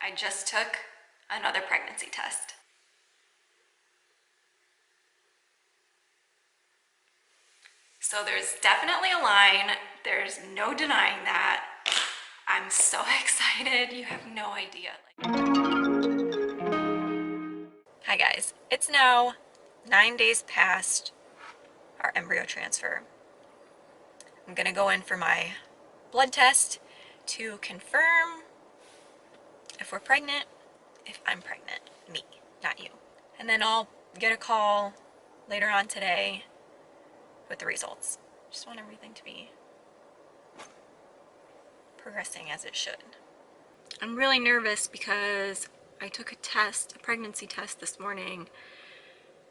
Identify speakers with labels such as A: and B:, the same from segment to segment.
A: I just took another pregnancy test. So there's definitely a line. There's no denying that. I'm so excited. You have no idea. Hi guys. It's now 9 days past our embryo transfer. I'm gonna go in for my blood test to confirm if we're pregnant, if I'm pregnant, me, not you. And then I'll get a call later on today with the results. Just want everything to be progressing as it should. I'm really nervous because I took a pregnancy test this morning,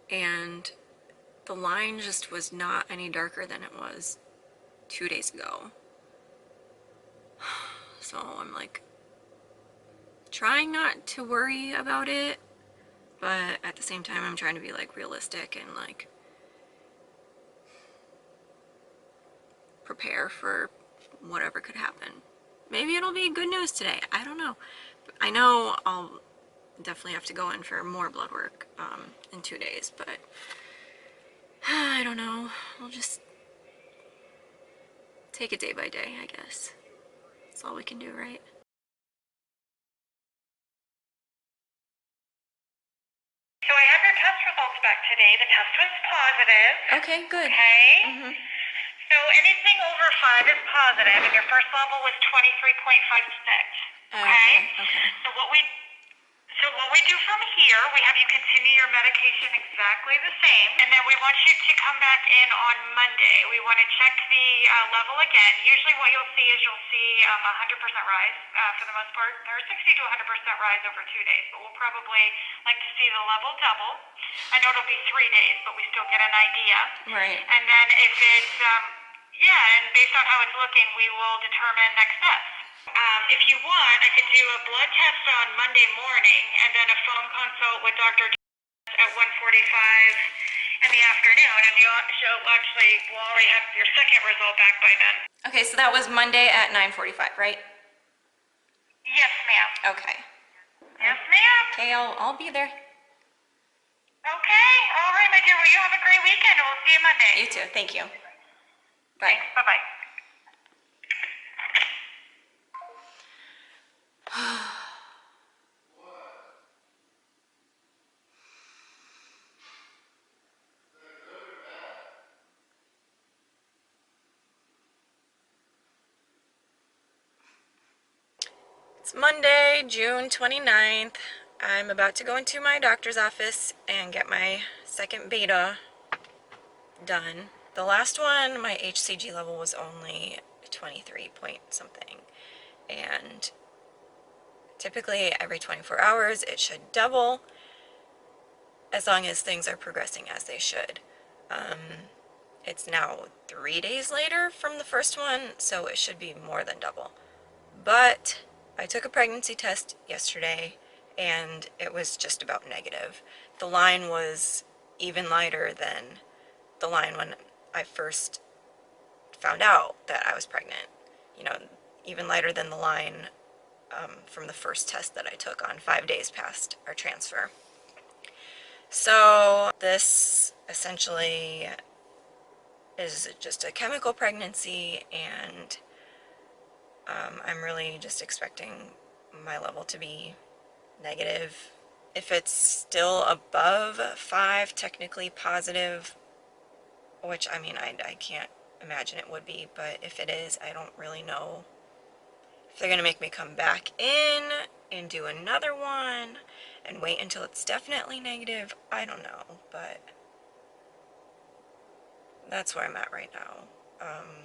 A: and the line just was not any darker than it was 2 days ago. So I'm like trying not to worry about it, but at the same time I'm trying to be like realistic and like prepare for whatever could happen. Maybe it'll be good news today. I don't know. I know I'll definitely have to go in for more blood work in 2 days, but I don't know. We'll just take it day by day, I guess. That's all we can do, right?
B: So I have your test results back today. The test was positive.
A: Okay, good.
B: Okay.
A: Mm-hmm.
B: So anything over 5 is positive, and your first level was 23.56. Okay.
A: Okay.
B: So what we do from here, we have you continue your medication exactly the same, and then we want you to come back in on Monday. We want to check the level again. Usually what you'll see is 100% rise for the most part, or 60 to 100% rise over 2 days, but we'll probably like to see the level double. I know it'll be 3 days, but we still get an idea.
A: Right.
B: And then if it's, and based on how it's looking, we will determine next steps. If you want, I could do a blood test on Monday morning and then a phone consult with Dr. at 1:45 in the afternoon, and we'll already have your second result back by then.
A: Okay, so that was Monday at 9:45, right?
B: Yes, ma'am.
A: Okay.
B: Yes, ma'am.
A: Okay, I'll be there.
B: Okay. All right, my dear. Well, you have a great weekend, and we'll see you Monday.
A: You too. Thank you. Bye.
B: Thanks. Bye-bye.
A: It's Monday, June 29th. I'm about to go into my doctor's office and get my second beta done. The last one, my HCG level was only 23 point something, and typically every 24 hours it should double as long as things are progressing as they should. It's now 3 days later from the first one, so it should be more than double. But I took a pregnancy test yesterday and it was just about negative. The line was even lighter than the line when I first found out that I was pregnant. You know, even lighter than the line from the first test that I took on 5 days past our transfer. So this essentially is just a chemical pregnancy, and I'm really just expecting my level to be negative. If it's still above 5, technically positive, which I mean I can't imagine it would be, but if it is, I don't really know if they're gonna make me come back in and do another one and wait until it's definitely negative. I don't know, but that's where I'm at right now.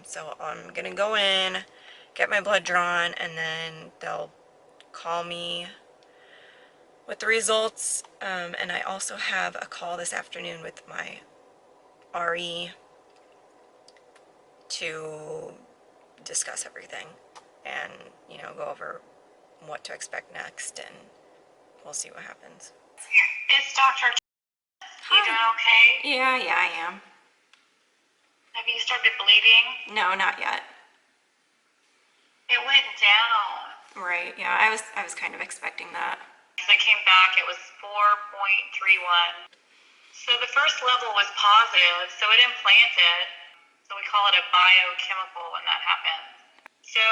A: So I'm gonna go in, get my blood drawn, and then they'll call me with the results. And I also have a call this afternoon with my RE to discuss everything and, you know, go over what to expect next, and we'll see what happens.
B: It's Dr. You doing okay?
A: Yeah, I am.
B: Have you started bleeding?
A: No, not yet.
B: It went down.
A: Right, yeah, I was kind of expecting that.
B: So it came back, it was 4.31. So the first level was positive, so it implanted. So we call it a biochemical when that happens. So,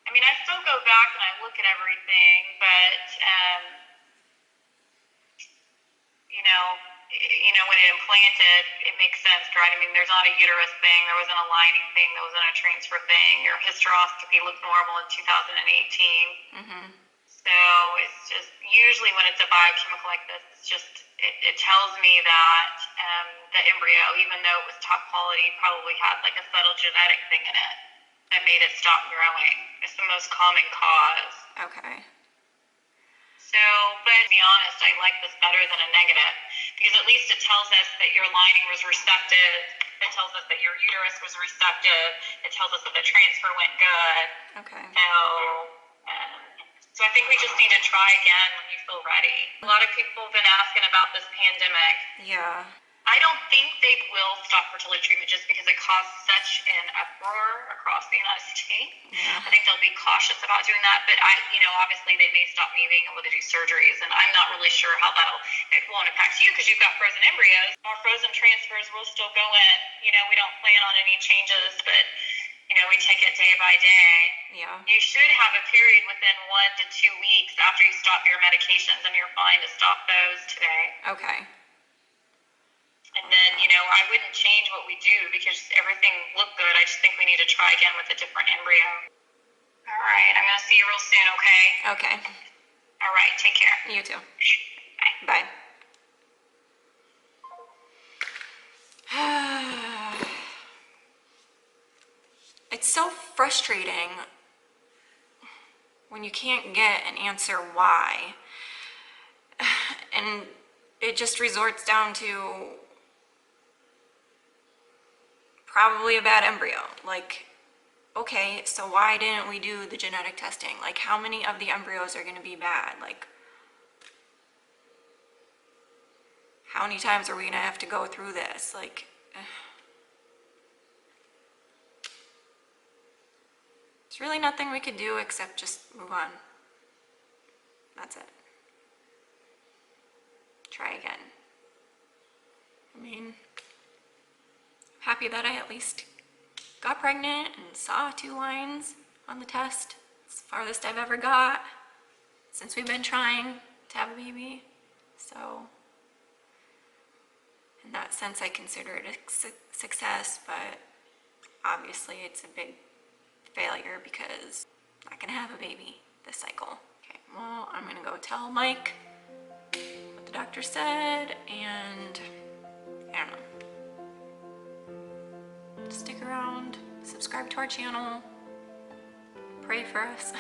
B: I mean, I still go back and I look at everything, but, when it implanted, it makes sense, right? I mean, there's not a uterus thing, there wasn't a lining thing, there wasn't a transfer thing. Your hysteroscopy looked normal in 2018.
A: Mm-hmm.
B: So it's just, usually when it's a biochemical like this, it's just, it tells me that the embryo, even though it was top quality, probably had like a subtle genetic thing in it that made it stop growing. It's the most common cause.
A: Okay.
B: So, but to be honest, I like this better than a negative, because at least it tells us that your lining was receptive. It tells us that your uterus was receptive. It tells us that the transfer went good.
A: Okay.
B: So I think we just need to try again when you feel ready. A lot of people have been asking about this pandemic.
A: Yeah.
B: I don't think they will stop fertility treatment just because it caused such an uproar across the United States.
A: Yeah.
B: I think they'll be cautious about doing that, but obviously they may stop me being able to do surgeries, and I'm not really sure how it won't impact you because you've got frozen embryos. Our frozen transfers will still go in. We don't plan on any changes, but we take it day by day.
A: Yeah.
B: You should have a period within 1 to 2 weeks after you stop your medications, and you're fine to stop those today.
A: Okay.
B: And then, I wouldn't change what we do because everything looked good. I just think we need to try again with a different embryo. All right. I'm going to see you real soon, okay?
A: Okay.
B: All right. Take care.
A: You too.
B: Bye.
A: Bye. It's so frustrating when you can't get an answer why. And it just resorts down to probably a bad embryo. Like, okay, so why didn't we do the genetic testing? Like, how many of the embryos are going to be bad? Like, how many times are we going to have to go through this? Like, there's really nothing we could do except just move on. That's it. Try again. I mean, happy that I at least got pregnant and saw 2 lines on the test. It's the farthest I've ever got since we've been trying to have a baby. So, in that sense, I consider it a success, but obviously it's a big failure because I'm not gonna have a baby this cycle. Okay, well, I'm gonna go tell Mike what the doctor said, and I don't know. Stick around, subscribe to our channel, pray for us.